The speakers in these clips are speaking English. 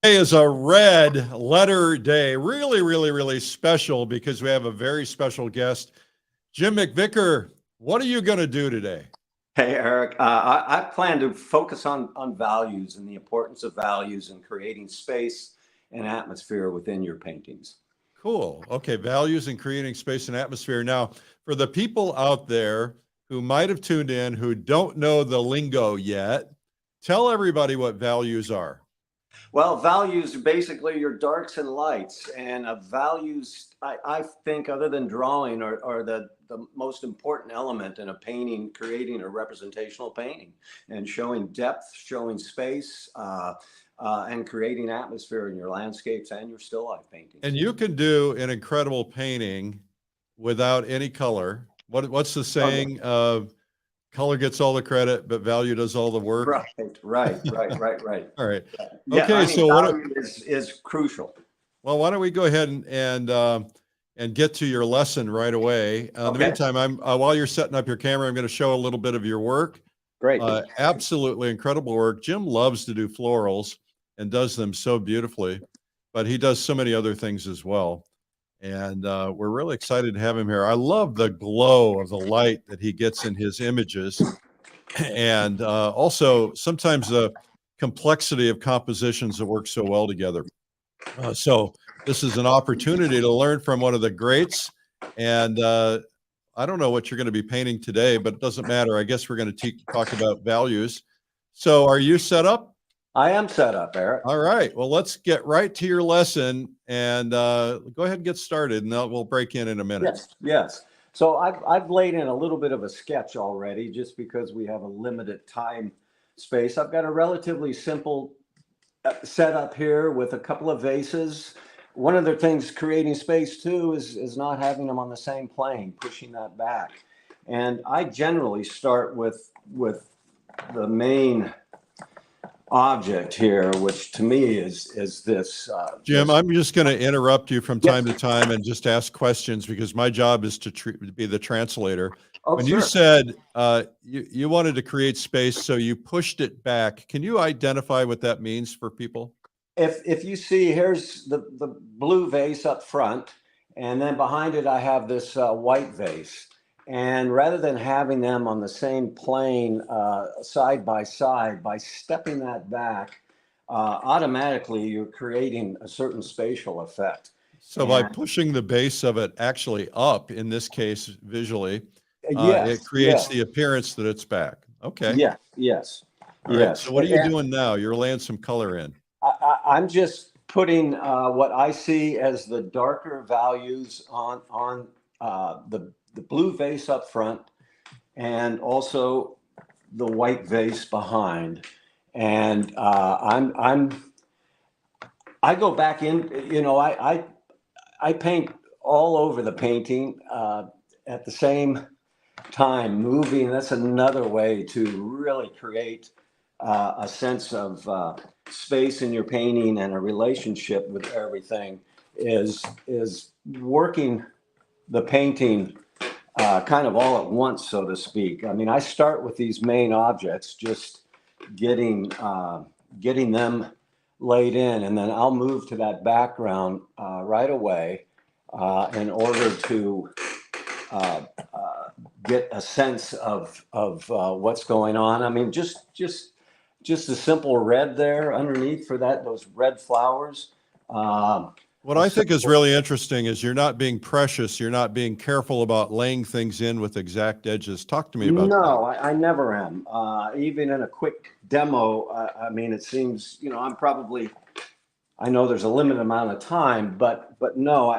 Today is a red letter day. Really, really, really special because we have a very special guest, Jim McVicker. What are you going to do today? Hey, Eric. I plan to focus on values and the importance of values and creating space and atmosphere within your paintings. Cool. Okay, values and creating space and atmosphere. Now, for the people out there who might have tuned in who don't know the lingo yet, tell everybody what values are. Well, values are basically your darks and lights, and values, I think, other than drawing, are the most important element in a painting, creating a representational painting, and showing depth, showing space, and creating atmosphere in your landscapes and your still life paintings. And you can do an incredible painting without any color. What's the Okay. saying? Color gets all the credit, but value does all the work. Right. All right. Yeah, Okay. I mean, So value is crucial. well, why don't we go ahead and get to your lesson right away. In the Okay, meantime, while you're setting up your camera, I'm going to show a little bit of your work. great. Absolutely incredible work. Jim loves to do florals and does them so beautifully, but he does so many other things as well. And we're really excited to have him here. I love the glow of the light that he gets in his images, and also sometimes the complexity of compositions that work so well together. So this is an opportunity to learn from one of the greats. And I don't know what you're going to be painting today, but it doesn't matter. I guess we're going to talk about values. So are you set up? I am set up, Eric. All right. Well, let's get right to your lesson and go ahead and get started, and we'll break in a minute. Yes. So I've laid in a little bit of a sketch already, just because we have a limited time space. I've got a relatively simple setup here with a couple of vases. One of the things creating space too is not having them on the same plane, pushing that back. And I generally start with the main object here, which to me is this. Jim, I'm just going to interrupt you from time Yes. to time and just ask questions because my job is to be the translator. Oh, When you sure. said you wanted to create space, so you pushed it back, can you identify what that means for people? If you see, here's the blue vase up front, and then behind it I have this white vase. And rather than having them on the same plane side by side, by stepping that back, automatically you're creating a certain spatial effect. So by And pushing the base of it actually up, in this case visually, it yes, creates the appearance that it's back. Okay. yes, yes, All right. So yes. what are you doing now? You're laying some color in. I'm just putting what I see as the darker values on the blue vase up front, and also the white vase behind. And I go back in. I paint all over the painting at the same time, moving. That's another way to really create a sense of space in your painting and a relationship with everything. Is working the painting kind of all at once, so to speak. I mean, I start with these main objects, just getting them laid in, and then I'll move to that background right away in order to get a sense of what's going on. I mean, just a simple red there underneath for those red flowers. What I think is really interesting is you're not being precious. You're not being careful about laying things in with exact edges. Talk to me about that. No, I never am. Even in a quick demo, I mean, it seems, I know there's a limited amount of time, but no,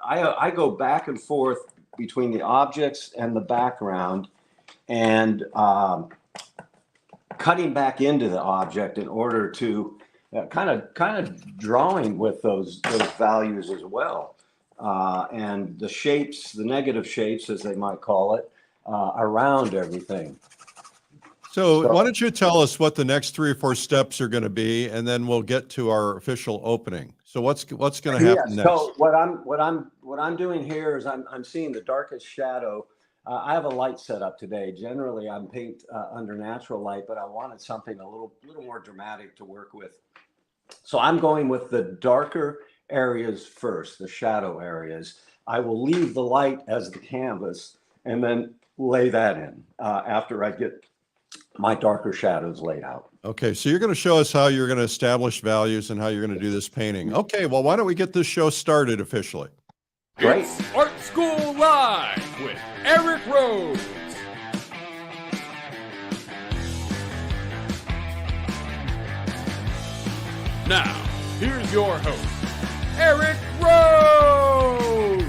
I go back and forth between the objects and the background, and cutting back into the object in order to kind of drawing with those values as well, and the shapes, the negative shapes, as they might call it, around everything. So why don't you tell us what the next 3 or 4 steps are going to be, and then we'll get to our official opening. So what's going to happen next? So what I'm doing here is I'm seeing the darkest shadow. I have a light set up today. Generally, I'm paint under natural light, but I wanted something a little more dramatic to work with. So I'm going with the darker areas first, the shadow areas. I will leave the light as the canvas and then lay that in after I get my darker shadows laid out. Okay, so you're going to show us how you're going to establish values and how you're going to do this painting. Okay, well, why don't we get this show started officially? Great. It's Art School Live with Eric Rhodes. Now, here's your host, Eric Rhodes.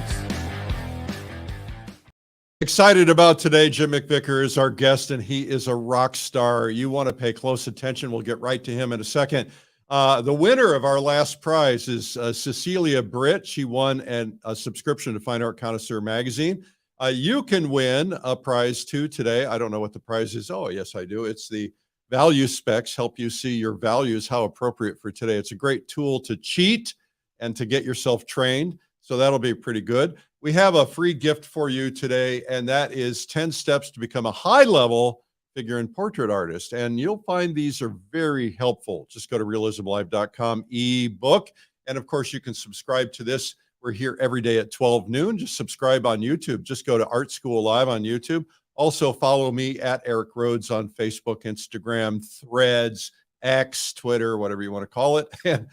Excited about today. Jim McVicker is our guest, and he is a rock star. You want to pay close attention. We'll get right to him in a second. The winner of our last prize is Cecilia Britt. She won a subscription to Fine Art Connoisseur magazine. You can win a prize too today. I don't know what the prize is. Oh, yes, I do. It's the value specs, help you see your values, how appropriate for today. It's a great tool to cheat and to get yourself trained. So that'll be pretty good. We have a free gift for you today, and that is 10 steps to become a high-level figure and portrait artist. And you'll find these are very helpful. Just go to realismlive.com ebook. And of course, you can subscribe to this. We're here every day at 12 noon. Just subscribe on YouTube. Just go to Art School Live on YouTube. Also follow me at Eric Rhodes on Facebook, Instagram, Threads, X, Twitter, whatever you want to call it. And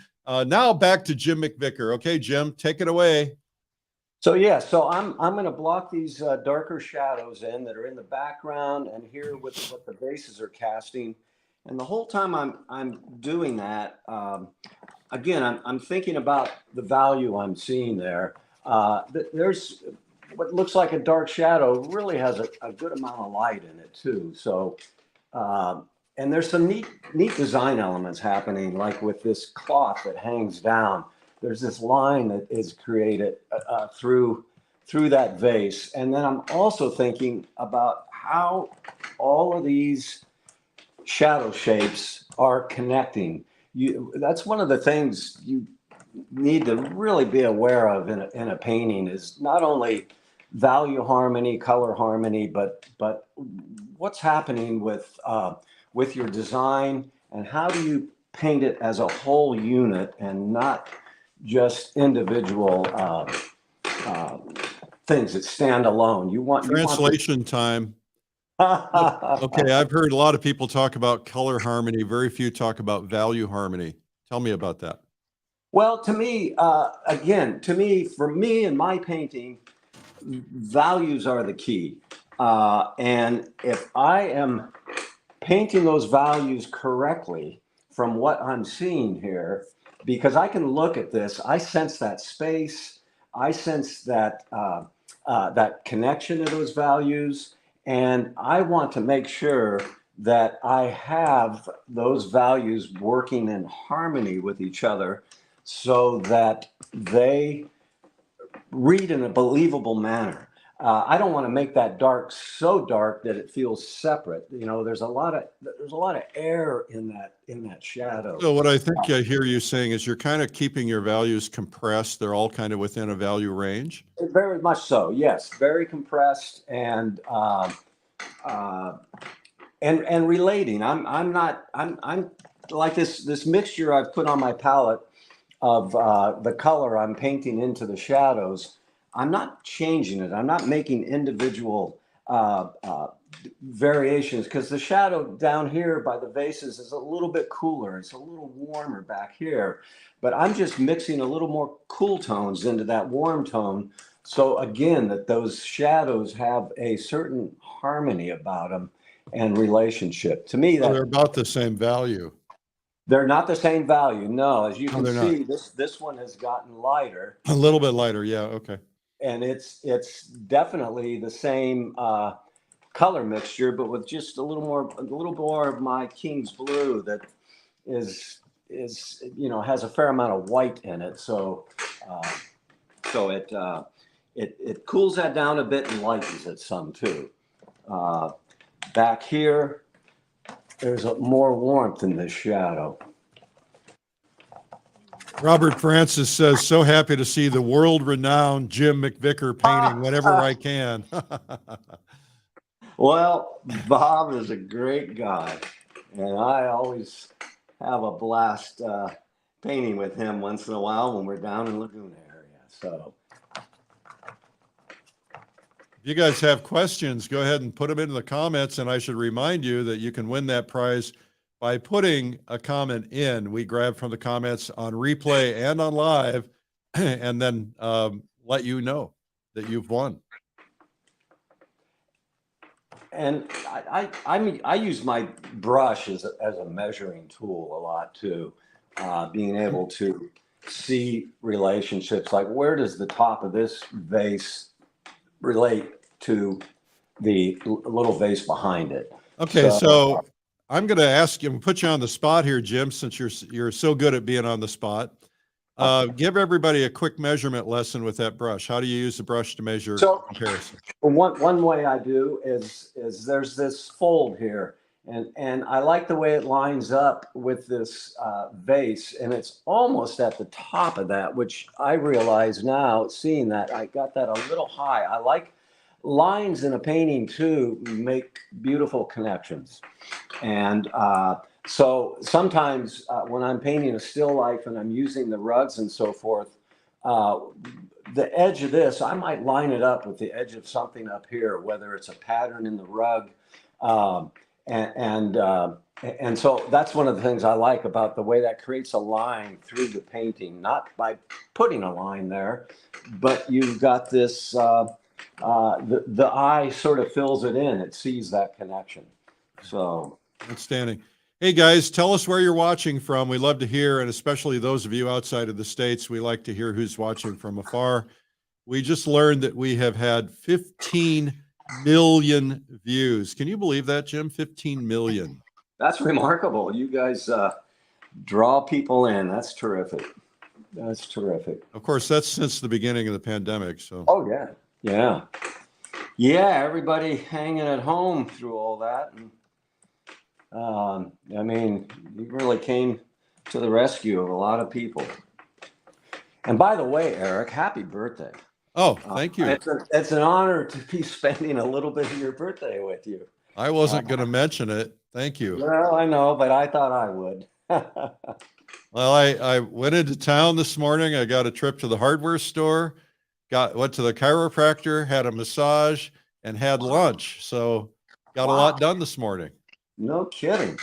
now back to Jim McVicker. Okay, Jim, take it away. So yeah, so I'm going to block these darker shadows in that are in the background and here with what the bases are casting. And the whole time I'm doing that, again, I'm thinking about the value I'm seeing there. There's what looks like a dark shadow really has a good amount of light in it too. So, and there's some neat design elements happening, like with this cloth that hangs down. There's this line that is created through that vase. And then I'm also thinking about how all of these shadow shapes are connecting. That's one of the things you need to really be aware of in a painting is not only value harmony, color harmony, but what's happening with your design and how do you paint it as a whole unit and not just individual things that stand alone. You want translation time. Okay, I've heard a lot of people talk about color harmony. Very few talk about value harmony. Tell me about that. Well, to me, for me in my painting, values are the key. And if I am painting those values correctly from what I'm seeing here, because I can look at this, I sense that space, I sense that that connection to those values, and I want to make sure that I have those values working in harmony with each other so that they read in a believable manner. I don't want to make that dark so dark that it feels separate. You know, there's a lot of air in that shadow. So what I think I hear you saying is you're kind of keeping your values compressed. They're all kind of within a value range. Very much so. Yes, very compressed and relating. I'm like this mixture I've put on my palette of the color I'm painting into the shadows. I'm not changing it. I'm not making individual variations because the shadow down here by the vases is a little bit cooler. It's a little warmer back here, but I'm just mixing a little more cool tones into that warm tone. So again, that those shadows have a certain harmony about them and relationship. To me, they're about the same value. They're not the same value. No, as you can see, not. this one has gotten lighter. A little bit lighter. Yeah. Okay. And it's definitely the same color mixture, but with just a little more of my King's blue that is has a fair amount of white in it. So it cools that down a bit and lightens it some too. Back here, there's more warmth in this shadow. Robert Francis says, so happy to see the world-renowned Jim McVicker painting whenever I can. Well, Bob is a great guy, and I always have a blast painting with him once in a while when we're down in Laguna area. So If you guys have questions, go ahead and put them into the comments. And I should remind you that you can win that prize by putting a comment in. We grab from the comments on replay and on live, and then let you know that you've won. And I mean, I use my brush as a measuring tool a lot too, being able to see relationships, like where does the top of this vase relate to the little vase behind it. Okay, so I'm going to ask you, and put you on the spot here, Jim, since you're so good at being on the spot. Give everybody a quick measurement lesson with that brush. How do you use the brush to measure comparison? One way I do is there's this fold here, and I like the way it lines up with this vase, and it's almost at the top of that, which I realize now, seeing that I got that a little high. I like lines in a painting too, make beautiful connections. And so sometimes when I'm painting a still life and I'm using the rugs and so forth, the edge of this, I might line it up with the edge of something up here, whether it's a pattern in the rug. And so that's one of the things I like about the way that creates a line through the painting, not by putting a line there, but you've got this, the eye sort of fills it in. It sees that connection. So outstanding. Hey guys, tell us where you're watching from. We love to hear, and especially those of you outside of the States, we like to hear who's watching from afar. We just learned that we have had 15 million views. Can you believe that, Jim? 15 million. That's remarkable. You guys draw people in. That's terrific. That's terrific. Of course, that's since the beginning of the pandemic. So. Oh yeah, yeah, yeah. Everybody hanging at home through all that. And, I mean, you really came to the rescue of a lot of people. And by the way, Eric, happy birthday. Oh, thank you. It's an honor to be spending a little bit of your birthday with you. I wasn't going to mention it. Thank you. Well, I know, but I thought I would. Well, I went into town this morning. I got a trip to the hardware store, went to the chiropractor, had a massage, and had lunch. So got a lot done this morning. No kidding.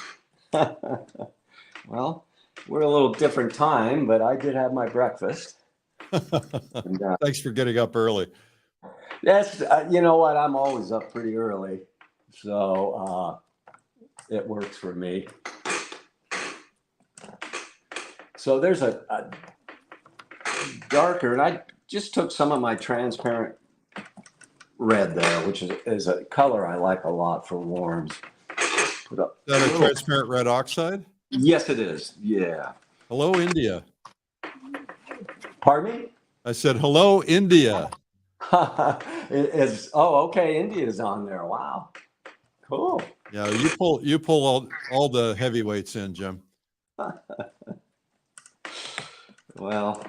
Well, we're a little different time, but I did have my breakfast. And, thanks for getting up early. That's, you know what? I'm always up pretty early. So it works for me. So there's a darker, and I just took some of my transparent red there, which is a color I like a lot for warms. Put up Is that a transparent red oxide? Yes, it is. Yeah. Hello, India. Pardon me? I said, hello, India. Oh, okay. India's on there. Wow. Cool. Yeah, you pull all the heavyweights in, Jim. Well,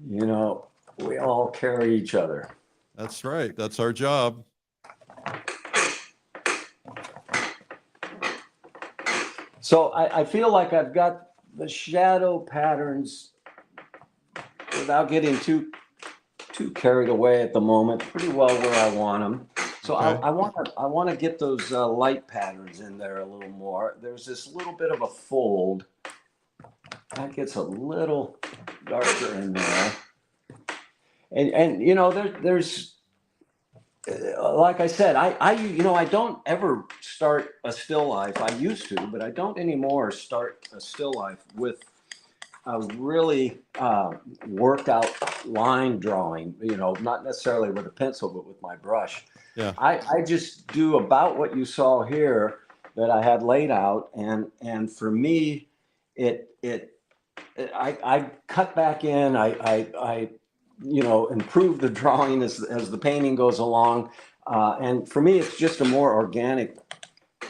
you know, we all carry each other. That's right. That's our job. So I feel like I've got the shadow patterns, without getting too carried away at the moment, pretty well where I want them. So okay. I want to get those light patterns in there a little more. There's this little bit of a fold that gets a little darker in there, and you know there's like I said, I don't ever start a still life. I used to, but I don't anymore start a still life with a really worked out line drawing, you know, not necessarily with a pencil, but with my brush. Yeah. I just do about what you saw here that I had laid out. And for me, I cut back in, I you know, improve the drawing as the painting goes along. And for me, it's just a more organic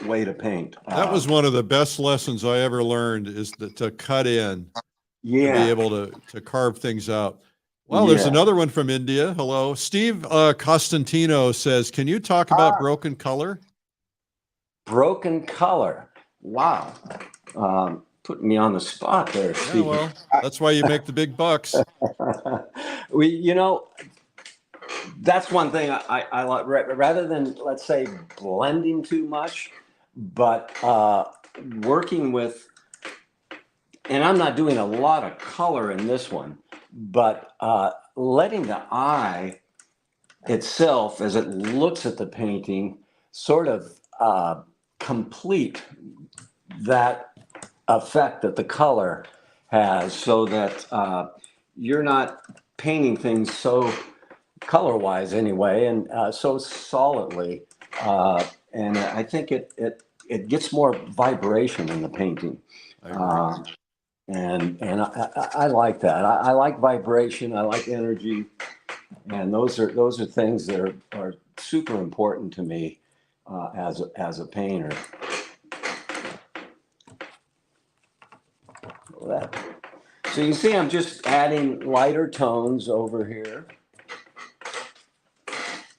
way to paint. That was one of the best lessons I ever learned, is to cut in. Yeah. To be able to carve things out. Well, there's another one from India. Hello. Steve Costantino says, can you talk about broken color? Broken color. Wow. putting me on the spot there, Yeah, Steve. well, that's why you make the big bucks. You know, that's one thing I like, rather than, let's say, blending too much, but working with, and I'm not doing a lot of color in this one, but letting the eye itself, as it looks at the painting, sort of complete that effect that the color has, so that you're not painting things so color-wise anyway, and so solidly, and I think it gets more vibration in the painting. I agree. And I like that. I like vibration. I like energy, and those are things that are super important to me as a painter. So you see, I'm just adding lighter tones over here.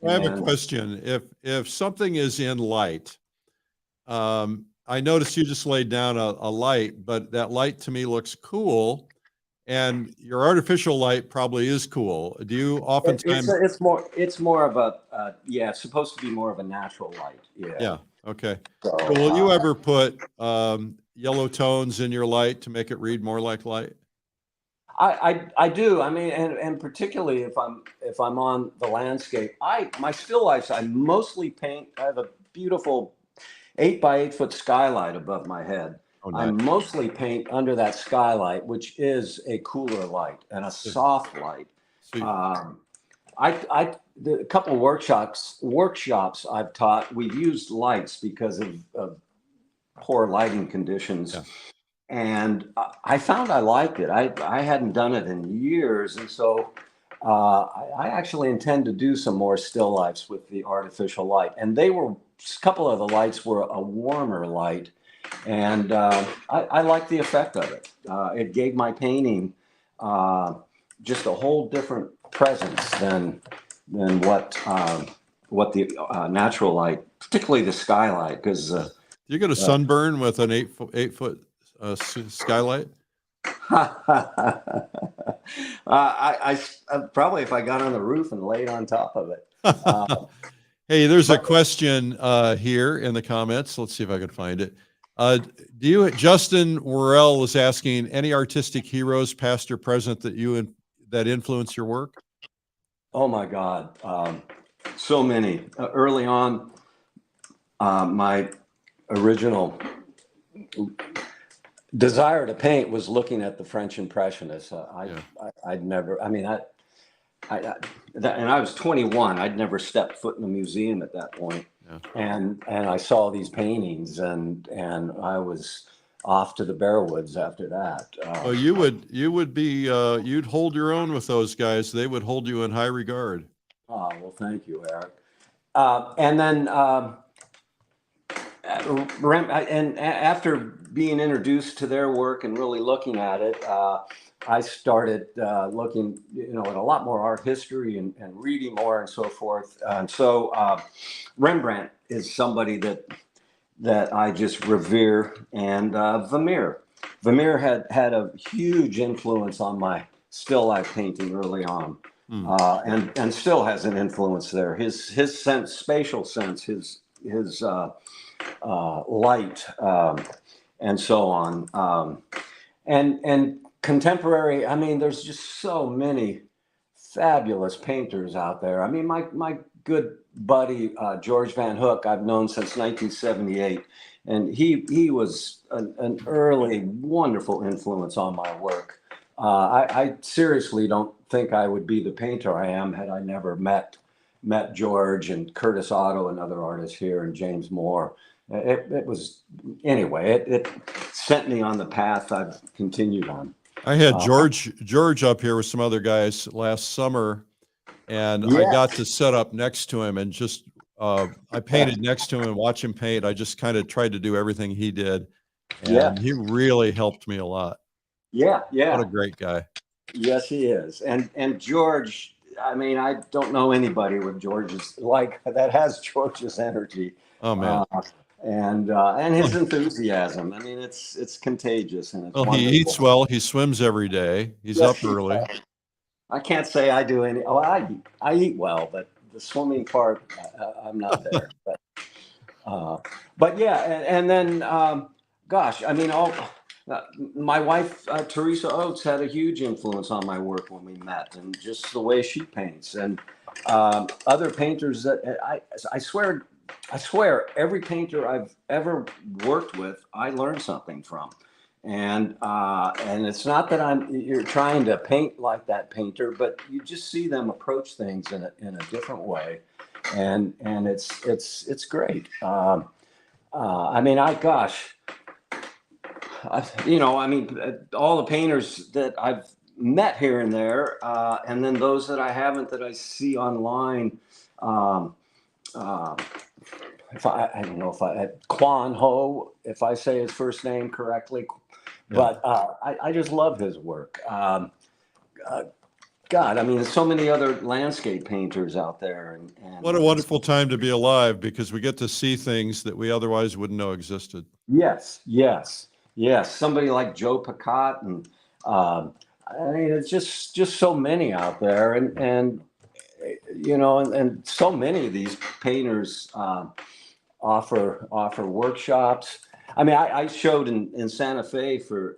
I have a question. If something is in light, I noticed you just laid down a light, but that light to me looks cool, and your artificial light probably is cool. Do you oftentimes? It's more of a yeah, it's supposed to be more of a natural light. Yeah. Okay. So, So will you ever put yellow tones in your light to make it read more like light? I do. I mean, and particularly if I'm on the landscape, my still lifes I mostly paint. I have a beautiful 8 by 8 foot skylight above my head. Oh, I nice. mostly paint under that skylight, which is a cooler light and a soft light. So The couple workshops I've taught, we've used lights because of poor lighting conditions. Yeah. And I found I liked it. I hadn't done it in years. And so I actually intend to do some more still lifes with the artificial light. And a couple of the lights were a warmer light. And I liked the effect of it. It gave my painting just a whole different presence than what the natural light, particularly the skylight, because you get a sunburn with an 8 foot skylight? I probably, if I got on the roof and laid on top of it. Hey, there's a question here in the comments. Let's see if I can find it. Justin Worrell is asking, any artistic heroes, past or present, that influence your work? Oh my God, so many. Early on, my original desire to paint was looking at the French Impressionists. I'd never. I mean, and I was 21. I'd never stepped foot in a museum at that point. Yeah. And I saw these paintings, and I was off to the Bearwoods after that. Oh, you'd hold your own with those guys. They would hold you in high regard. Oh, well, thank you, Eric. And then after being introduced to their work and really looking at it, I started looking, at a lot more art history and reading more and so forth. And so Rembrandt is somebody that I just revere, and Vermeer. Vermeer had a huge influence on my still life painting early on, and still has an influence there. His spatial sense, his light, and so on, and contemporary. I mean, there's just so many fabulous painters out there. I mean, my good buddy George Van Hook, I've known since 1978, and he was an early wonderful influence on my work. I seriously don't think I would be the painter I am had I never met George and Curtis Otto, another artist here, and James Moore. It was, anyway, it sent me on the path I've continued on. I had George up here with some other guys last summer, and I got to set up next to him and just I painted next to him and watch him paint. I just kind of tried to do everything he did, and he really helped me a lot. Yeah. What a great guy. Yes, he is. And George, I mean, I don't know anybody with that has George's energy. Oh man. and his enthusiasm. I mean, it's contagious and it's Well, he wonderful. eats well. He swims every day. He's Yes, up early. I can't say I do any. Oh, I eat well, but the swimming part, I'm not there. But yeah, and then gosh, I mean, uh, my wife Teresa Oates had a huge influence on my work when we met, and just the way she paints, and other painters that I swear every painter I've ever worked with, I learned something from. And it's not that you're trying to paint like that painter, but you just see them approach things in a different way, and it's great. I mean, I mean, all the painters that I've met here and there, and then those that I haven't that I see online. Um, uh, if I don't know if Quan Ho, if I say his first name correctly, Yeah. but I just love his work. Uh, God, I mean, there's so many other landscape painters out there, and What a wonderful time to be alive, because we get to see things that we otherwise wouldn't know existed. yes. Somebody like Joe Picotte, and I mean, it's just so many out there, and and so many of these painters offer workshops. I mean, I showed in Santa Fe for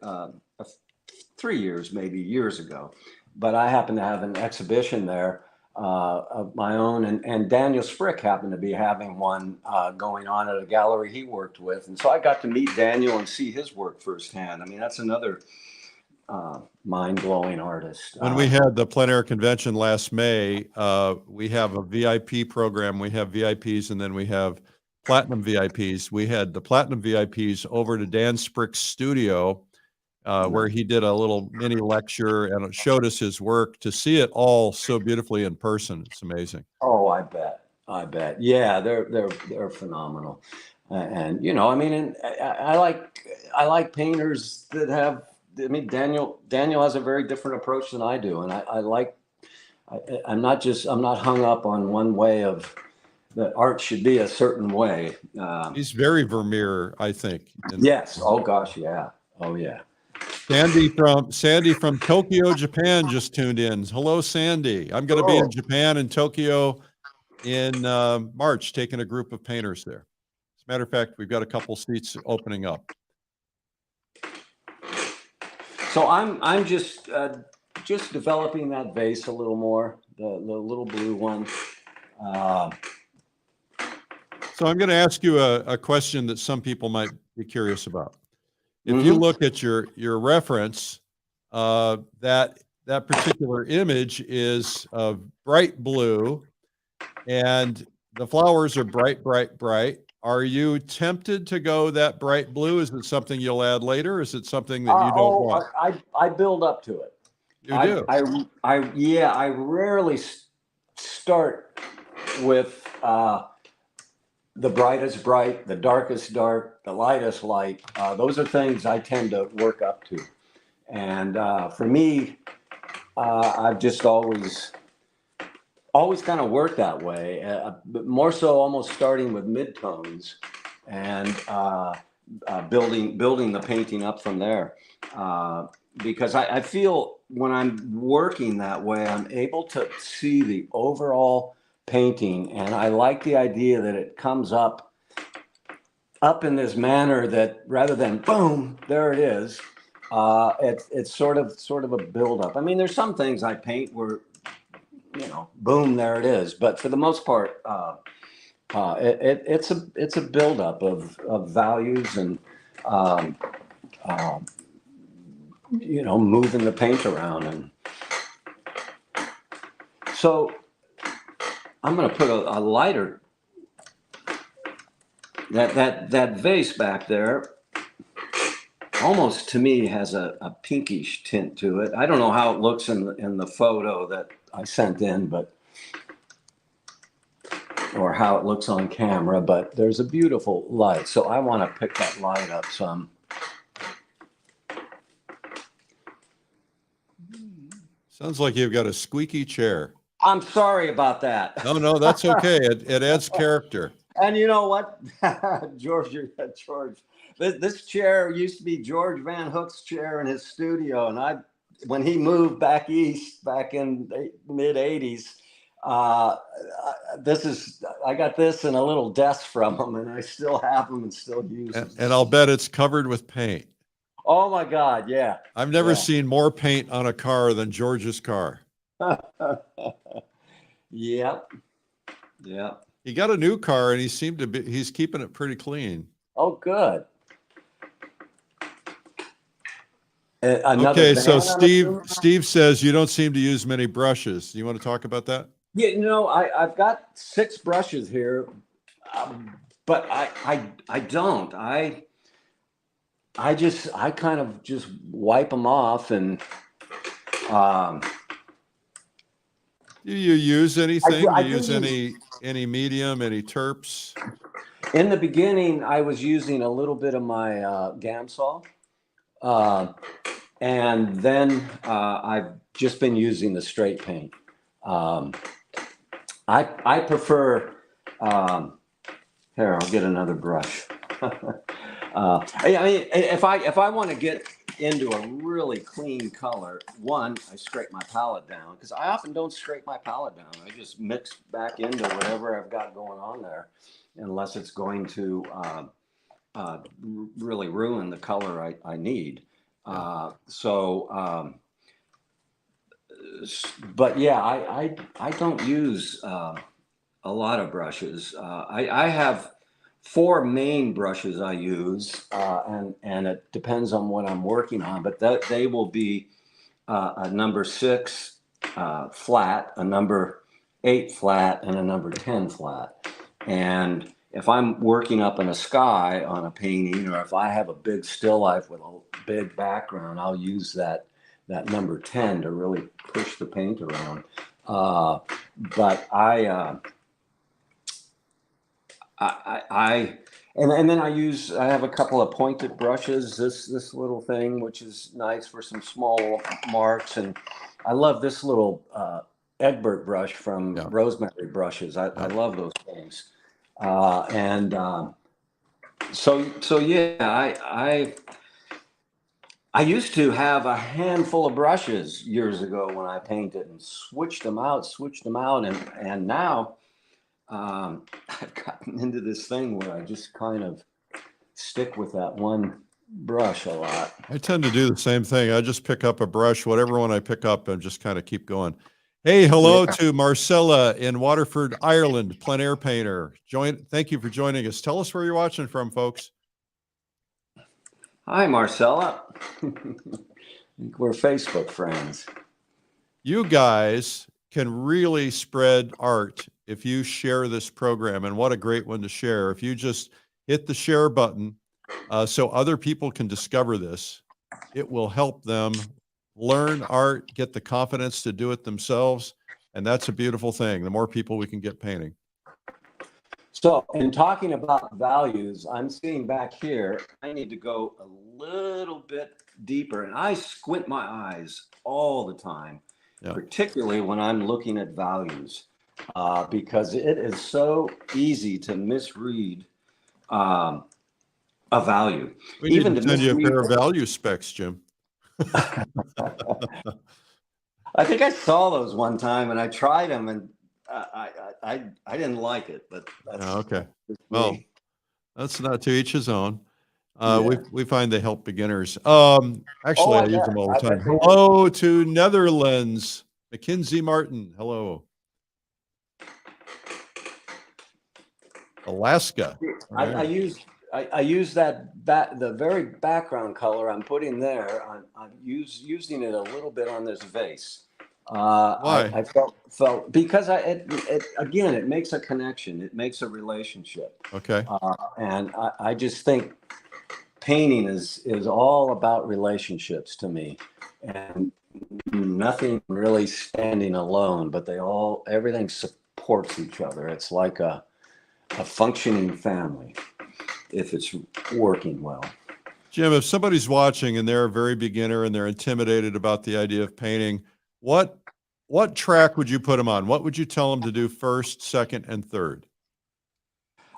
3 years, maybe years ago, but I happened to have an exhibition there of my own, and Daniel Sprick happened to be having one going on at a gallery he worked with, and so I got to meet Daniel and see his work firsthand. I mean, that's another mind-blowing artist. When we had the plein air convention last May, we have a VIP program. We have VIPs, and then we have platinum VIPs. We had the platinum VIPs over to Dan Sprick's studio, where he did a little mini lecture and it showed us his work. To see it all so beautifully in person, it's amazing. Oh, I bet. Yeah, they're phenomenal, and I mean, and I like painters that have. I mean, Daniel has a very different approach than I do, and I'm not hung up on one way of that art should be a certain way. He's very Vermeer, I think. Yes. Oh gosh, yeah. Oh yeah. Sandy from Tokyo, Japan just tuned in. Hello, Sandy. I'm going to be in Japan and Tokyo in March, taking a group of painters there. As a matter of fact, we've got a couple seats opening up. So I'm just developing that vase a little more, the little blue one. So I'm going to ask you a question that some people might be curious about. If you look at your reference, that particular image is of bright blue, and the flowers are bright, bright, bright. Are you tempted to go that bright blue? Is it something you'll add later? Is it something that you don't want? I build up to it. You do? I rarely start with the brightest bright, the darkest dark, the lightest light. Those are things I tend to work up to. And for me, I've just always kind of worked that way, but more so almost starting with midtones and building the painting up from there. Because I feel when I'm working that way, I'm able to see the overall painting, and I like the idea that it comes up in this manner that rather than boom, there it is. It's sort of a buildup. I mean, there's some things I paint where boom, there it is. But for the most part, it's a buildup of values and moving the paint around, and so I'm going to put a lighter. That vase back there almost to me has a pinkish tint to it. I don't know how it looks in the photo that I sent in, or how it looks on camera, but there's a beautiful light. So I want to pick that light up some. Sounds like you've got a squeaky chair. I'm sorry about that. No, that's okay. It adds character. And you know what, George, this chair used to be George Van Hook's chair in his studio, and when he moved back east back in the mid '80s, I got this and a little desk from him, and I still have them and still use them. And I'll bet it's covered with paint. Oh my God, yeah. I've never seen more paint on a car than George's car. Yep. He got a new car and he's keeping it pretty clean. Oh, good. Okay, so Steve says you don't seem to use many brushes. You want to talk about that? Yeah, I've got 6 brushes here, but I don't. I kind of just wipe them off and. Do you use anything? I do you use any medium, any terps? In the beginning, I was using a little bit of my Gamsol, and then I've just been using the straight paint. I prefer. Here, I'll get another brush. I mean, if I want to get into a really clean color, I scrape my palette down, because I often don't scrape my palette down. I just mix back into whatever I've got going on there, unless it's going to really ruin the color I need. But yeah, I don't use a lot of brushes. I have 4 main brushes I use, and it depends on what I'm working on, but they will be a number 6 flat, a number 8 flat, and a number 10 flat. And if I'm working up in a sky on a painting, or if I have a big still life with a big background, I'll use that number 10 to really push the paint around. But and then I have a couple of pointed brushes, this little thing, which is nice for some small marks. And I love this little Egbert brush from Rosemary Brushes. I love those things. So yeah, I used to have a handful of brushes years ago when I painted, and switched them out. And now I've gotten into this thing where I just kind of stick with that one brush a lot. I tend to do the same thing. I just pick up a brush, whatever one I pick up, and just kind of keep going. Hey, hello to Marcella in Waterford, Ireland, plein air painter. Thank you for joining us. Tell us where you're watching from, folks. Hi, Marcella. We're Facebook friends. You guys can really spread art if you share this program, and what a great one to share. If you just hit the share button so other people can discover this, it will help them learn art, get the confidence to do it themselves, and that's a beautiful thing. The more people we can get painting. So in talking about values, I'm seeing back here, I need to go a little bit deeper, and I squint my eyes all the time, particularly when I'm looking at values, because it is so easy to misread a value. We need to send you a pair of value specs, Jim. I think I saw those one time, and I tried them, and I didn't like it, but that's okay. Well, that's not to each his own. We find they help beginners. Actually, I use them all the time. Hello to Netherlands, Mackenzie Martin. Hello. Alaska. I use the very background color I'm putting there. I'm using it a little bit on this vase. Why? I felt because it makes a connection. It makes a relationship. Okay. And I just think painting is all about relationships to me, and nothing really standing alone, but everything supports each other. It's like a functioning family if it's working well. Jim, if somebody's watching and they're a very beginner and they're intimidated about the idea of painting, what track would you put them on? What would you tell them to do first, second, and third?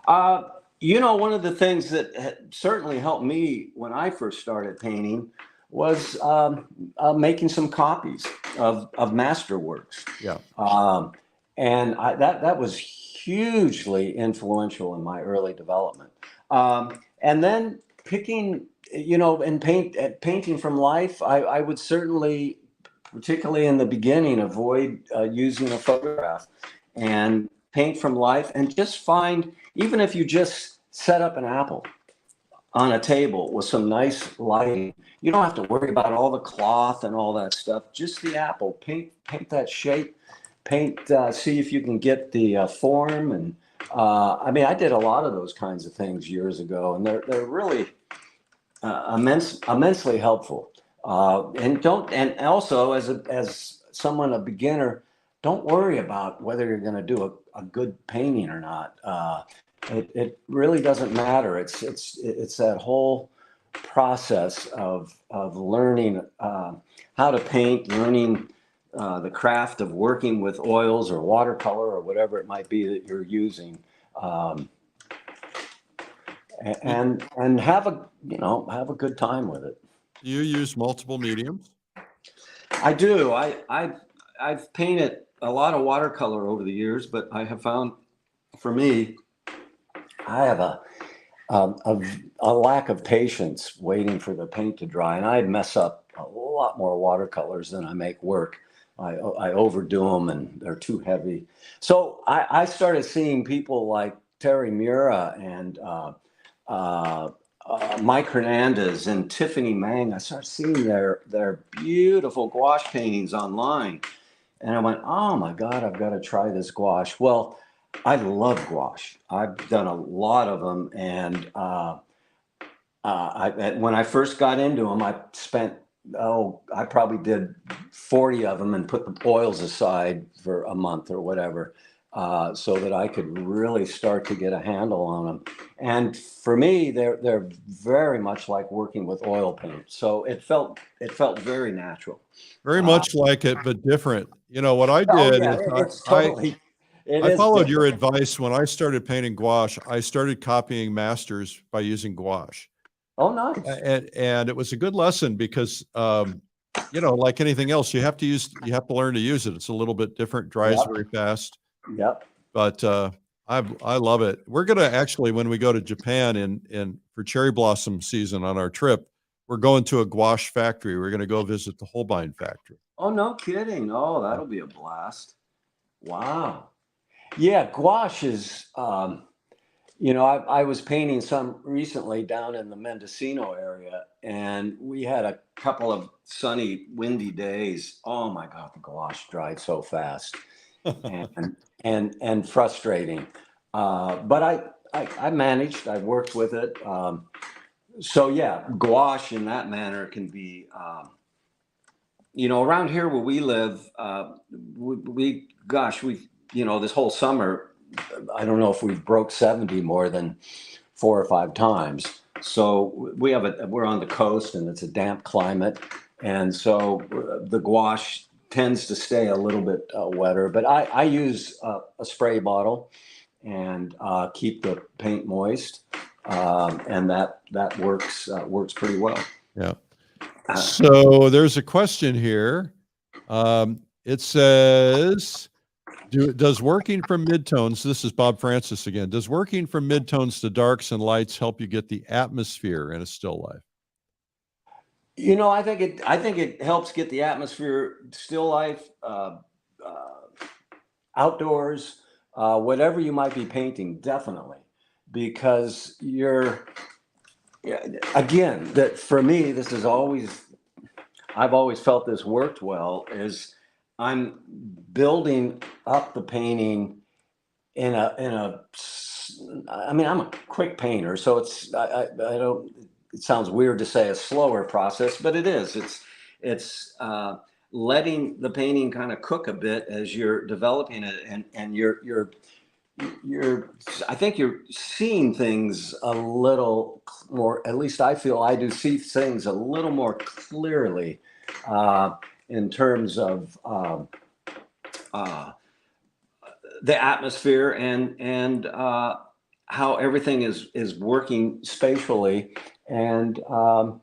One of the things that certainly helped me when I first started painting was making some copies of masterworks. Yeah. And that was hugely influential in my early development. And then picking, and painting from life, I would certainly, particularly in the beginning, avoid using a photograph and paint from life, and just find, even if you just set up an apple on a table with some nice lighting, you don't have to worry about all the cloth and all that stuff. Just the apple, paint that shape, see if you can get the form. And I did a lot of those kinds of things years ago, and they're really immensely helpful. And also, as someone, a beginner, don't worry about whether you're going to do a good painting or not. It really doesn't matter. It's that whole process of learning how to paint, learning the craft of working with oils or watercolor or whatever it might be that you're using, and have a good time with it. Do you use multiple mediums? I do. I've painted a lot of watercolor over the years, but I have found, for me, I have a lack of patience waiting for the paint to dry, and I mess up a lot more watercolors than I make work. I overdo them, and they're too heavy. So I started seeing people like Terry Mura and Mike Hernandez and Tiffany Mang. I started seeing their beautiful gouache paintings online, and I went, "Oh my God, I've got to try this gouache." Well, I love gouache. I've done a lot of them, and when I first got into them, I spent I probably did 40 of them and put the oils aside for a month or whatever, so that I could really start to get a handle on them. And for me, they're very much like working with oil paint. So it felt very natural. Very much like it, but different. What I Oh did yeah, is it's totally. I followed your advice. When I started painting gouache, I started copying masters by using gouache. Oh, nice. And it was a good lesson because, like anything else, you have to learn to use it. It's a little bit different, dries very fast. Yep. But I love it. We're going to actually, when we go to Japan for cherry blossom season on our trip, we're going to a gouache factory. We're going to go visit the Holbein factory. Oh, no kidding. Oh, that'll be a blast. Wow. Yeah, gouache is, I was painting some recently down in the Mendocino area, and we had a couple of sunny, windy days. Oh my God, the gouache dried so fast and frustrating. But I managed, I worked with it. So yeah, gouache in that manner can be, around here where we live, we this whole summer, I don't know if we've broke 70 more than 4 or 5 times. So we're on the coast, and it's a damp climate. And so the gouache tends to stay a little bit wetter, but I use a spray bottle and keep the paint moist. And that works pretty well. Yeah. So there's a question here. It says, does working from midtones, this is Bob Francis again, does working from midtones to darks and lights help you get the atmosphere in a still life? I think it helps get the atmosphere, still life, outdoors, whatever you might be painting, definitely, because again, that for me, I've always felt this worked well, is I'm building up the painting I'm a quick painter, so it sounds weird to say a slower process, but it is. It's letting the painting kind of cook a bit as you're developing it, and I think you're seeing things a little more, at least I feel I do see things a little more clearly, in terms of the atmosphere and how everything is working spatially, and I'm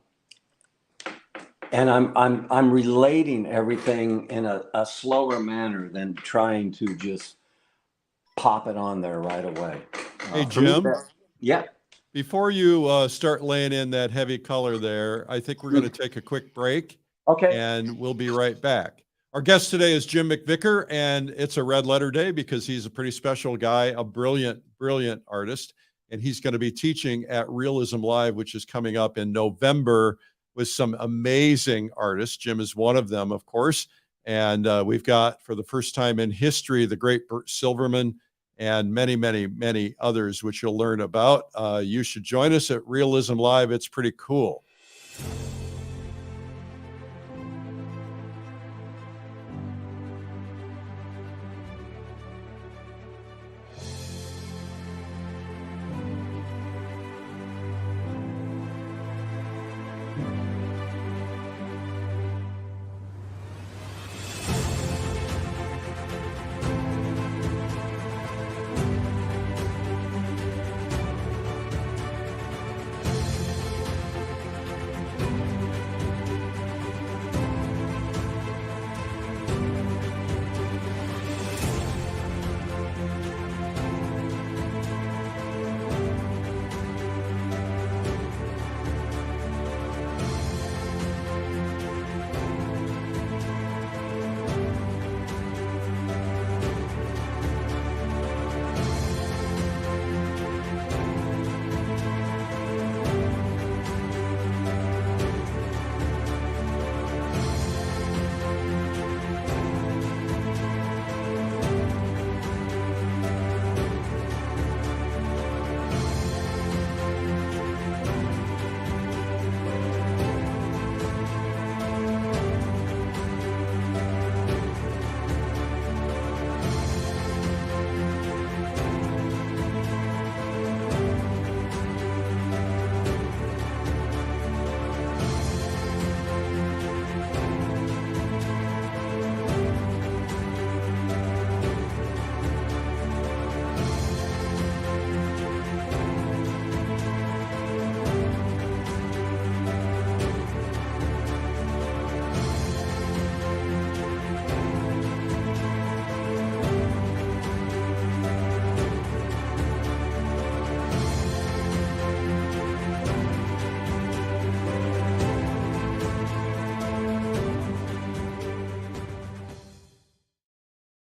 relating everything in a slower manner than trying to just pop it on there right away. Hey, For me, Jim, yeah. before you start laying in that heavy color there, I think we're going to take a quick break Okay. and we'll be right back. Our guest today is Jim McVicker, and it's a red letter day because he's a pretty special guy, a brilliant, brilliant artist. And he's going to be teaching at Realism Live, which is coming up in November with some amazing artists. Jim is one of them, of course. And we've got, for the first time in history, the great Bert Silverman and many, many, many others, which you'll learn about. You should join us at Realism Live. It's pretty cool.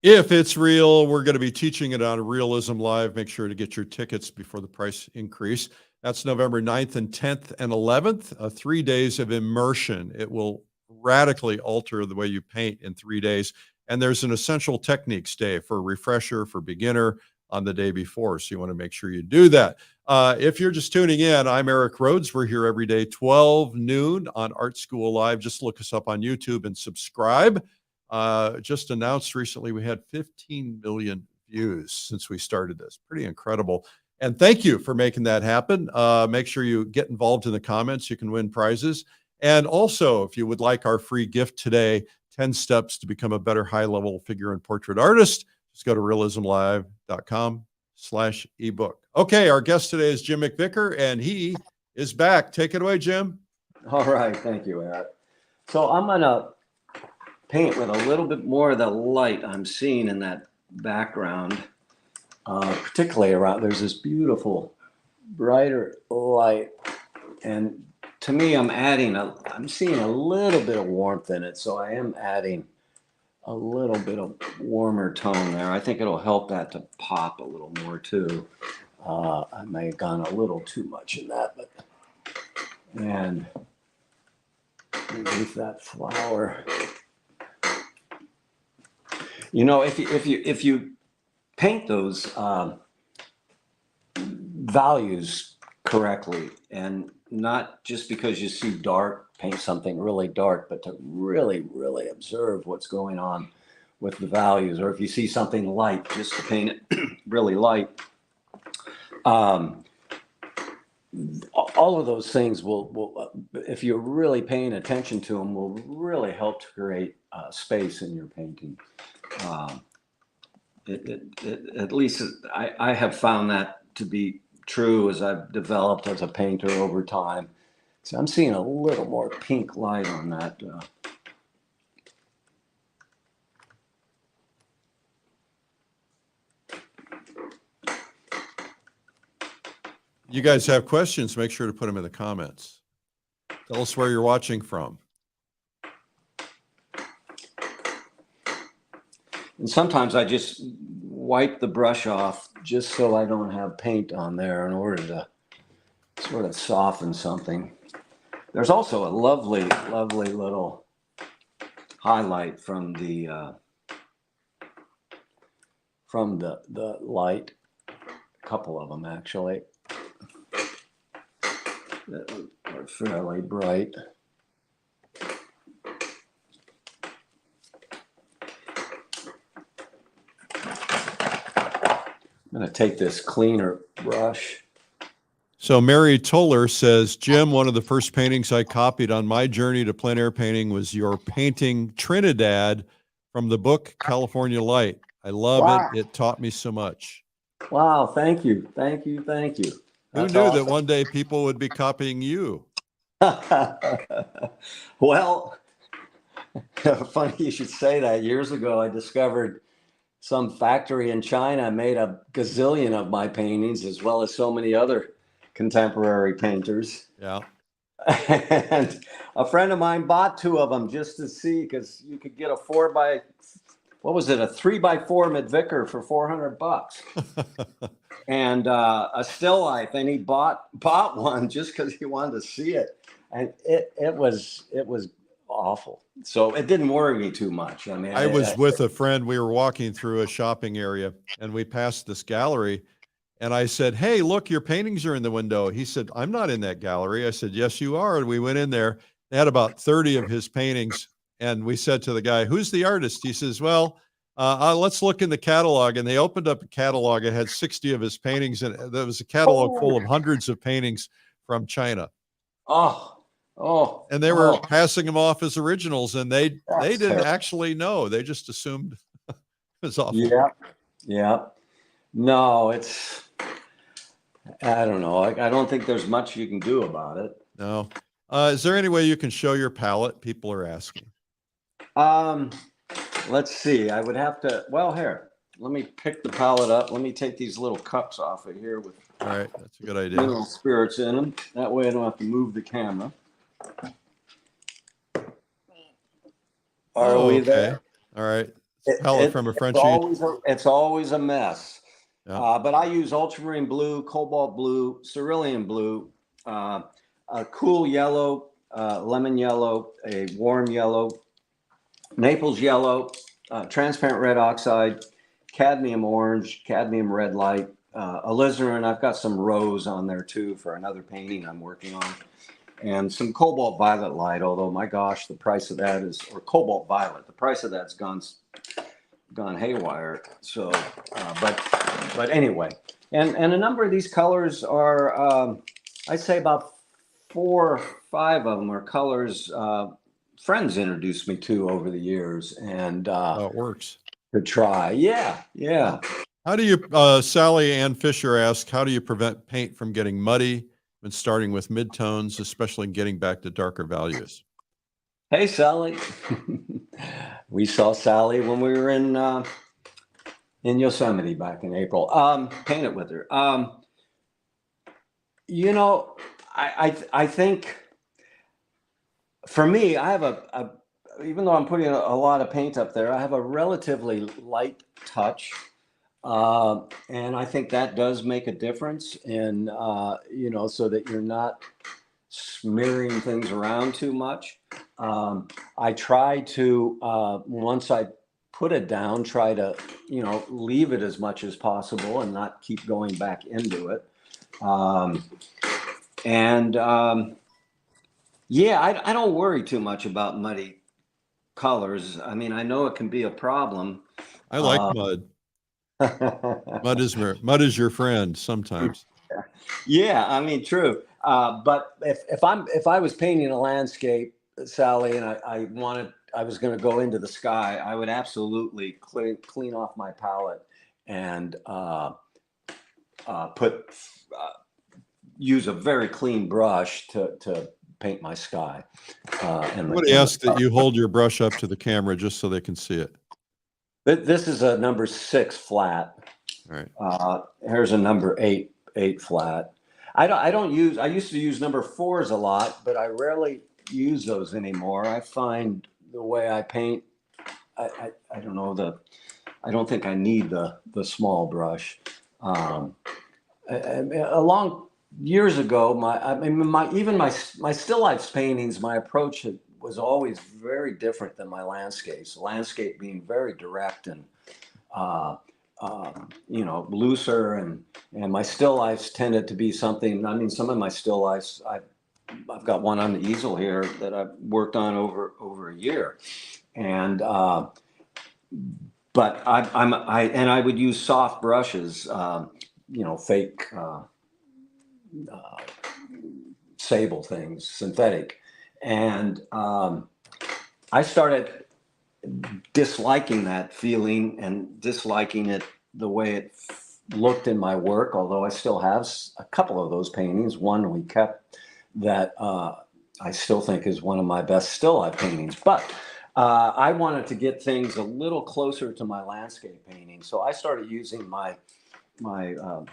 If it's real, we're going to be teaching it on Realism Live. Make sure to get your tickets before the price increase. That's November 9th and 10th and 11th, 3 days of immersion. It will radically alter the way you paint in 3 days. And there's an essential techniques day for refresher, for beginner on the day before. So you want to make sure you do that. If you're just tuning in, I'm Eric Rhodes. We're here every day, 12 noon on Art School Live. Just look us up on YouTube and subscribe. Just announced recently we had 15 million views since we started this. Pretty incredible. And thank you for making that happen. Make sure you get involved in the comments. You can win prizes. And also, if you would like our free gift today, 10 steps to become a better high-level figure and portrait artist, just go to realismlive.com/ebook. Okay, our guest today is Jim McVicker, and he is back. Take it away, Jim. All right. Thank you, Eric. So I'm going to paint with a little bit more of the light I'm seeing in that background, particularly around, there's this beautiful brighter light, and to me I'm seeing a little bit of warmth in it, so I am adding a little bit of warmer tone there. I think it'll help that to pop a little more too. I may have gone a little too much in that, but and underneath that flower. You know, if you paint those values correctly, and not just because you see dark, paint something really dark, but to really, really observe what's going on with the values, or if you see something light, just to paint it really light. All of those things will, if you're really paying attention to them, will really help to create space in your painting. At least I have found that to be true as I've developed as a painter over time. So I'm seeing a little more pink light on that. You guys have questions, make sure to put them in the comments. Tell us where you're watching from. And sometimes I just wipe the brush off just so I don't have paint on there in order to sort of soften something. There's also a lovely, lovely little highlight from the light. A couple of them actually that are fairly bright. I'm going to take this cleaner brush. So Mary Toller says, Jim, one of the first paintings I copied on my journey to plein air painting was your painting Trinidad from the book California Light. I love Wow. it. It taught me so much. Wow, thank you. Thank you. Thank you. Who That's knew that awesome. one day people would be copying you? Well, funny you should say that. Years ago, I discovered some factory in China made a gazillion of my paintings, as well as so many other contemporary painters. Yeah. And a friend of mine bought 2 of them just to see, because you could get a 3x4 McVicker for $400, and a still life, and he bought one just because he wanted to see it, and it was awful. So it didn't worry me too much. I mean, I was with a friend. We were walking through a shopping area and we passed this gallery. And I said, hey, look, your paintings are in the window. He said, I'm not in that gallery. I said, yes, you are. And we went in there. They had about 30 of his paintings. And we said to the guy, who's the artist? He says, well, let's look in the catalog. And they opened up a catalog. It had 60 of his paintings. And there was a catalog full of hundreds of paintings from China. And they were passing them off as originals. And they didn't terrible. actually know. They just assumed it was awful. Yeah. Yeah. No, I don't know. I don't think there's much you can do about it. No. Is there any way you can show your palette? People are asking. Let's see. I would have to, well, here, let me pick the palette up. Let me take these little cups off of here with All right. That's a good idea. mineral spirits in them. That way I don't have to move the camera. Are we there? All right. Palette from a Frenchie. It's always a mess. Yeah. But I use ultramarine blue, cobalt blue, cerulean blue, a cool yellow, lemon yellow, a warm yellow, Naples yellow, transparent red oxide, cadmium orange, cadmium red light, alizarin. I've got some rose on there too for another painting I'm working on, and some cobalt violet light. Although my gosh, the price of that is, or cobalt violet, the price of that's gone haywire. So, but anyway, and a number of these colors are, I'd say about 4 or 5 of them are colors friends introduced me to over the years, and It works. to try. Yeah. How do you, Sally Ann Fisher asked, how do you prevent paint from getting muddy when starting with midtones, especially getting back to darker values? Hey, Sally. We saw Sally when we were in Yosemite back in April. Painted with her. You know, I think for me, I have even though I'm putting a lot of paint up there, I have a relatively light touch. And I think that does make a difference in, so that you're not smearing things around too much. I try to, once I put it down, try to, leave it as much as possible and not keep going back into it. Yeah, I don't worry too much about muddy colors. I mean, I know it can be a problem. I like mud. Mud is your friend sometimes. Yeah, I mean, true. But if I was painting a landscape, Sally, and I was going to go into the sky, I would absolutely clean off my palette and use a very clean brush to paint my sky. Somebody asked that you hold your brush up to the camera just so they can see it. This is a number 6 flat. All right. Here's a number 8 flat. I used to use number 4s a lot, but I rarely use those anymore. I find the way I paint, I don't know, I don't think I need the small brush. Years ago, my still lifes paintings, my approach was always very different than my landscapes. Landscape being very direct and looser, and my still lifes tended to be something. I mean, some of my still lifes, I've got one on the easel here that I've worked on over a year, and but I would use soft brushes, fake sable things, synthetic, and I started disliking that feeling and disliking it the way it looked in my work, although I still have a couple of those paintings. One we kept that I still think is one of my best still life paintings, but I wanted to get things a little closer to my landscape painting, so I started using my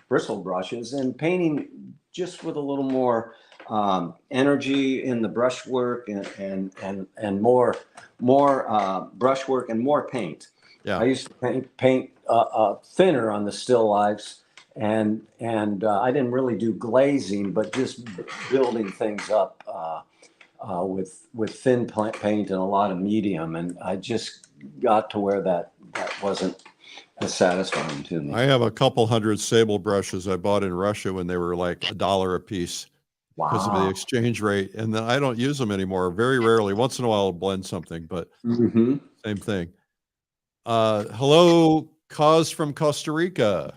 bristle brushes and painting just with a little more energy in the brushwork and more brushwork and more paint. Yeah. I used to paint thinner on the still lifes, and I didn't really do glazing, but just building things up with thin paint and a lot of medium, and I just got to where that wasn't as satisfying to me. I have a couple hundred sable brushes I bought in Russia when they were like $1 a piece because of the exchange rate. And then I don't use them anymore. Very rarely. Once in a while I'll blend something, but same thing. Hello, Cause from Costa Rica.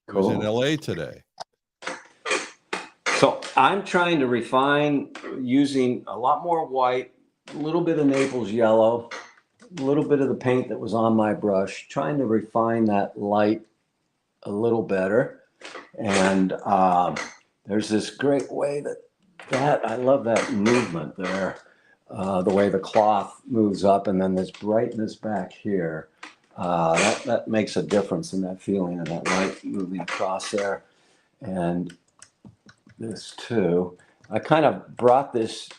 Who's in LA today. So I'm trying to refine using a lot more white, a little bit of Naples yellow, a little bit of the paint that was on my brush, trying to refine that light a little better. And there's this great way that I love that movement there, the way the cloth moves up, and then this brightness back here. That makes a difference in that feeling of that light moving across there. And this too, I kind of brought this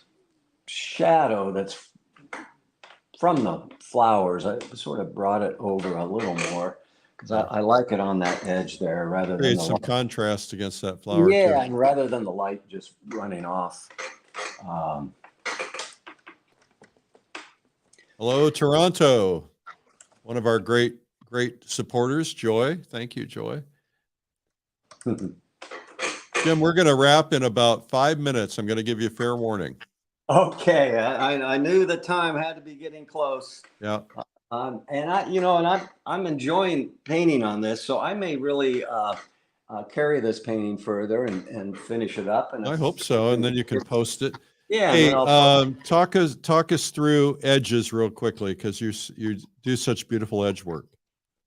shadow that's from the flowers. I sort of brought it over a little more because I like it on that edge there rather than create some contrast against that flower. Yeah, too. and rather than the light just running off. Hello, Toronto. One of our great supporters, Joy. Thank you, Joy. Jim, we're going to wrap in about 5 minutes. I'm going to give you a fair warning. Okay, I knew the time had to be getting close. Yeah. And I'm enjoying painting on this, so I may really carry this painting further and finish it up. And I hope so, and then you can post it. Yeah. Hey, talk us through edges real quickly, because you do such beautiful edge work.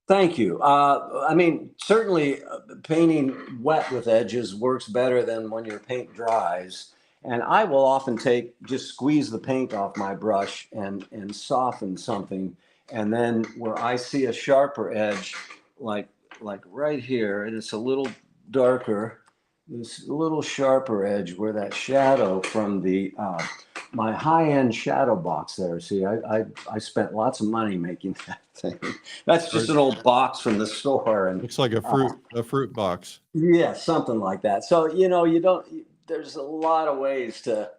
Thank you. I mean, certainly painting wet with edges works better than when your paint dries. And I will often just squeeze the paint off my brush and soften something. And then where I see a sharper edge, like right here, and it's a little darker, this little sharper edge where that shadow from the my high-end shadow box there. See, I spent lots of money making that thing. That's just an old box from the store, and looks like a fruit box. Yeah, something like that. So there's a lot of ways to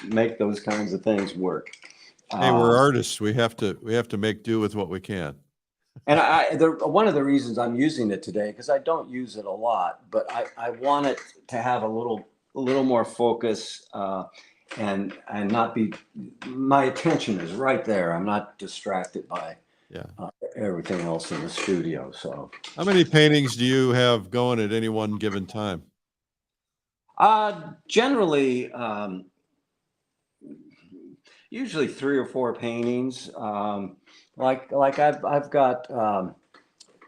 make those kinds of things work. Hey, we're artists. We have to make do with what we can. And one of the reasons I'm using it today, because I don't use it a lot, but I want it to have a little more focus and not be. My attention is right there. I'm not distracted by everything else in the studio. So, how many paintings do you have going at any one given time? Generally, usually 3 or 4 paintings. Like I've got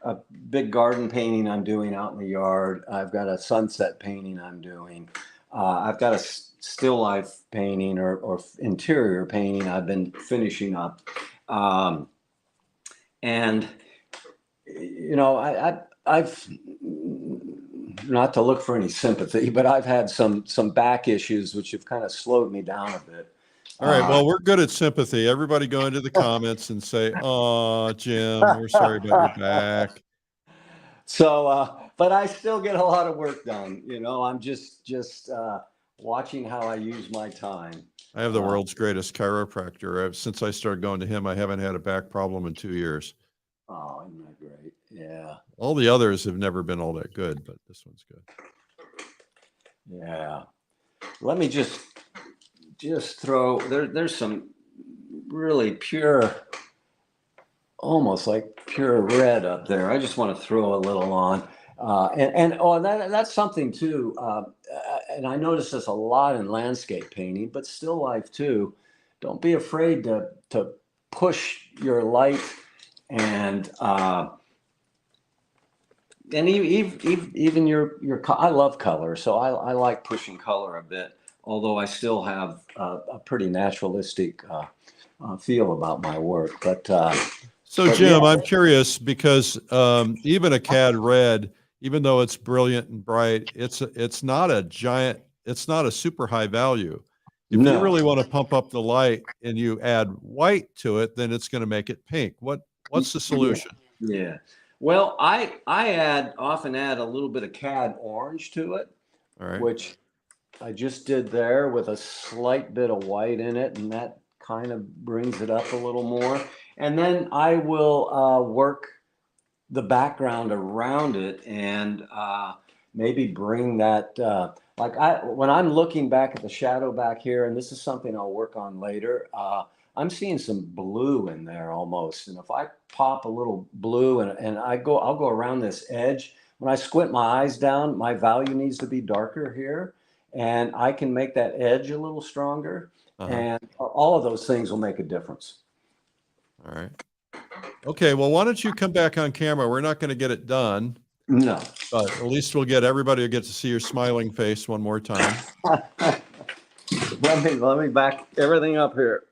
a big garden painting I'm doing out in the yard. I've got a sunset painting I'm doing. I've got a still life painting or interior painting I've been finishing up. And, you know, I've not to look for any sympathy, but I've had some back issues which have kind of slowed me down a bit. All right. Well, we're good at sympathy. Everybody go into the comments and say, "Oh, Jim, we're sorry about your back." So, but I still get a lot of work done. You know, I'm just watching how I use my time. I have the world's greatest chiropractor. Since I started going to him, I haven't had a back problem in 2 years. Oh, isn't that great? Yeah. All the others have never been all that good, but this one's good. Yeah. Let me just throw there's some really pure, almost like pure red up there. I just want to throw a little on. That's something too. And I notice this a lot in landscape painting, but still life too. Don't be afraid to push your light and even your I love color, so I like pushing color a bit. Although I still have a pretty naturalistic feel about my work, but Jim, yeah. I'm curious because even a cad red, even though it's brilliant and bright, it's not a super high value. If you really want to pump up the light and you add white to it, then it's going to make it pink. What's the solution? Yeah. Well, I often add a little bit of cad orange to it, All right. which I just did there with a slight bit of white in it, and that kind of brings it up a little more. And then I will work the background around it and maybe bring that, when I'm looking back at the shadow back here, and this is something I'll work on later, I'm seeing some blue in there almost. And if I pop a little blue and I'll go around this edge, when I squint my eyes down, my value needs to be darker here. And I can make that edge a little stronger. And all of those things will make a difference. All right. Okay. Well, why don't you come back on camera? We're not going to get it done. No. But at least everybody will get to see your smiling face one more time. Let me back everything up here.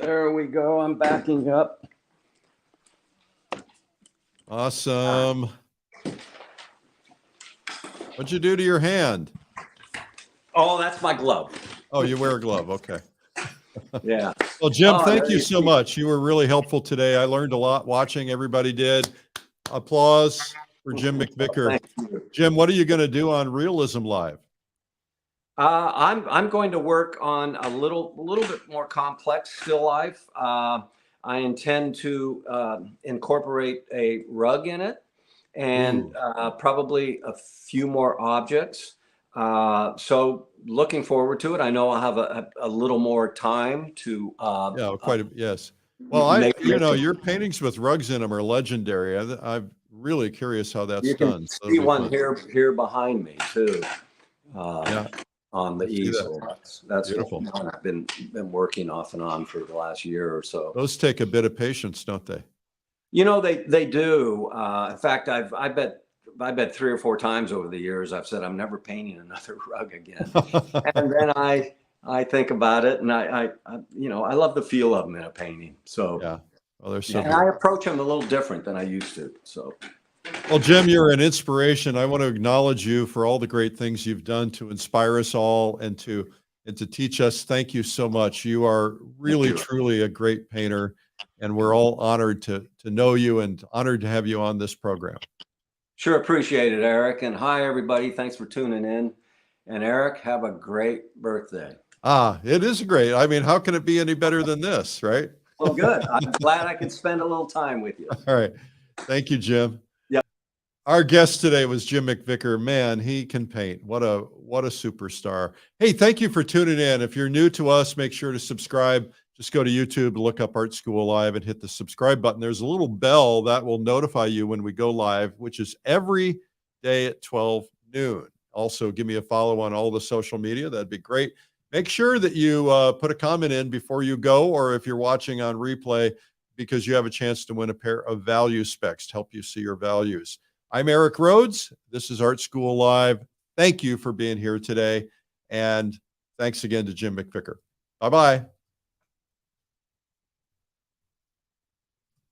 There we go. I'm backing up. Awesome. What'd you do to your hand? Oh, that's my glove. Oh, you wear a glove. Okay. Yeah. Well, Jim, thank you so much. You were really helpful today. I learned a lot watching. Everybody did. Applause for Jim McVicker. Jim, what are you going to do on Realism Live? I'm going to work on a little bit more complex still life. I intend to incorporate a rug in it and probably a few more objects. So looking forward to it. I know I'll have a little more time to. Yes. Well, your paintings with rugs in them are legendary. I'm really curious how that's done. You can see one here behind me too. On the easel. That's beautiful. One I've been working off and on for the last year or so. Those take a bit of patience, don't they? You know, they do. In fact, I bet 3 or 4 times over the years I've said I'm never painting another rug again. And then I think about it, and I love the feel of them in a painting. So yeah, well, they're so. And I approach them a little different than I used to. So. Well, Jim, you're an inspiration. I want to acknowledge you for all the great things you've done to inspire us all and to teach us. Thank you so much. You are really, truly a great painter, and we're all honored to know you and honored to have you on this program. Sure appreciate it, Eric. And hi, everybody. Thanks for tuning in. And Eric, have a great birthday. It is great. I mean, how can it be any better than this, right? Well, good. I'm glad I could spend a little time with you. All right. Thank you, Jim. Yep. Our guest today was Jim McVicker. Man, he can paint. What a superstar. Hey, thank you for tuning in. If you're new to us, make sure to subscribe. Just go to YouTube, look up Art School Live, and hit the subscribe button. There's a little bell that will notify you when we go live, which is every day at 12 noon. Also, give me a follow on all the social media. That'd be great. Make sure that you put a comment in before you go, or if you're watching on replay, because you have a chance to win a pair of value specs to help you see your values. I'm Eric Rhodes. This is Art School Live. Thank you for being here today. And thanks again to Jim McVicker. Bye-bye.